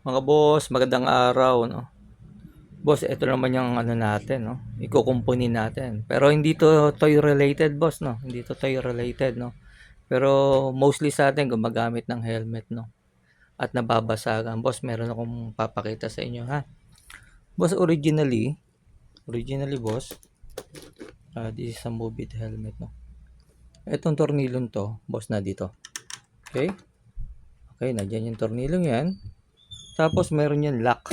Mga boss, magandang araw, no? Boss, ito naman yung ano natin, no? Ikukumpuni natin. Pero hindi to toy related, boss, no? Hindi to toy related, no? Pero mostly sa atin gumagamit ng helmet, no? At nababasagan. Boss, meron akong papakita sa inyo, ha? Boss, originally, boss, this is a Movit helmet, no? Itong tornilyon to, boss, na dito. Okay? Okay, nandiyan yung tornilyon yan. Tapos meron yan lock.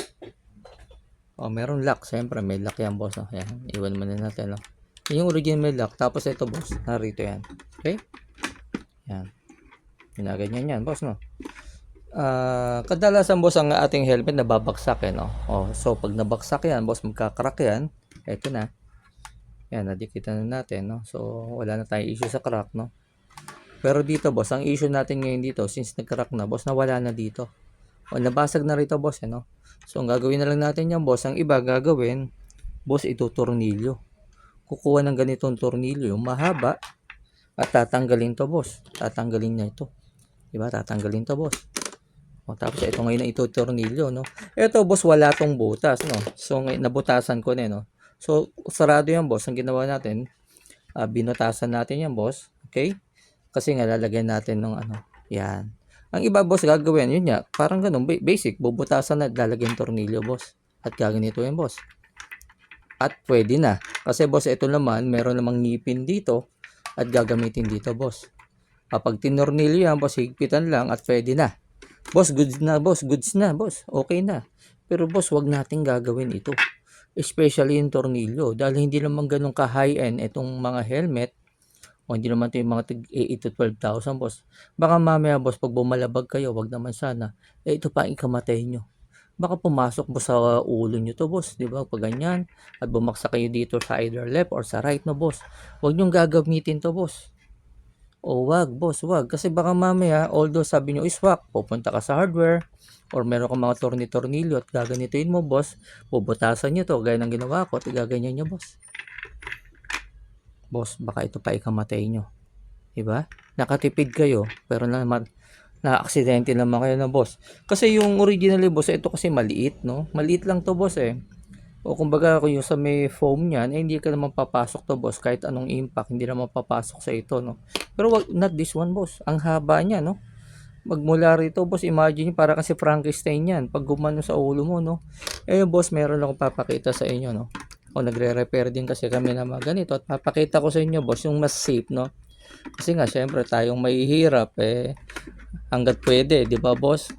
Oh, meron lock. Siyempre, may lock yan, boss. No? Yan, iwan muna natin. No? Yung original may lock. Tapos ito, boss. Narito yan. Okay? Yan. Ginaganyan yan, boss, no? Kadalasan, boss, ang ating helmet nababagsak, eh, no? Oh, so, pag nabagsak yan, boss, magka-crack yan. Ito na. Yan, nadikitan na natin, no? So, wala na tayong issue sa crack, no? Pero dito, boss, ang issue natin ngayon dito, since nag-crack na, boss, nawala na dito. O, nabasag na rito, boss, eh, no? So, ang gagawin na lang natin yan, boss, ang iba gagawin, boss, ito tornilyo. Kukuha ng ganitong tornilyo, yung mahaba, at tatanggalin to, boss. Tatanggalin niya ito. Diba? Tatanggalin to, boss. O, tapos ito ngayon na ito tornilyo, no? Ito, boss, wala tong butas, no? So, ngayon, nabutasan ko na, no? So, sarado yan, boss. Ang ginawa natin, binutasan natin yan, boss. Okay? Kasi nga, lalagyan natin ng ano, yan. Ang iba, boss, gagawin, yun nga, parang ganun, basic, bubutasan na, lalagyan tornilyo, boss. At gaganito yan, boss. At pwede na. Kasi, boss, ito naman, meron namang ngipin dito at gagamitin dito, boss. Kapag tinornilyo yan, boss, higpitan lang at pwede na. Boss, goods na, boss. Goods na, boss. Okay na. Pero, boss, wag nating gagawin ito. Especially yung tornilyo. Dahil hindi naman ganun ka-high-end itong mga helmet. O hindi naman ito yung mga 8 to 12,000, boss. Baka mamaya, boss, pag bumalabag kayo, wag naman sana. Ito pa ang ikamatay nyo. Baka pumasok mo sa ulo nyo to, boss. Di ba? Pag ganyan. At bumaksak kayo dito sa either left or sa right, no, boss. Huwag nyong gagamitin to, boss. O wag, boss, wag. Kasi baka mamaya, although sabi nyo is swak, pupunta ka sa hardware, or meron kang mga tornilyo at gaganitin mo, boss, bubutasan nyo to, gaya ng ginawa ko, at gaganyan nyo, boss. Boss, baka ito pa ikamatay nyo. Diba? Nakatipid kayo, pero na-aksidente naman kayo na, boss. Kasi yung originally, boss, ito kasi maliit, no? Maliit lang to, boss, eh. O kumbaga kung yung sa may foam niyan, eh, hindi ka naman papasok to, boss. Kahit anong impact, hindi naman papasok sa ito, no? Pero wag, not this one, boss. Ang haba niya, no? Magmula rito, boss, imagine para kasi Frankenstein yan. Pag gumano sa ulo mo, no? Eh, boss, meron akong papakita sa inyo, no? O nagre-repair din kasi kami na mga ganito. At papakita ko sa inyo, boss, yung mas safe, no? Kasi nga, syempre, tayong mahihirap, eh, hanggat pwede, di ba, boss?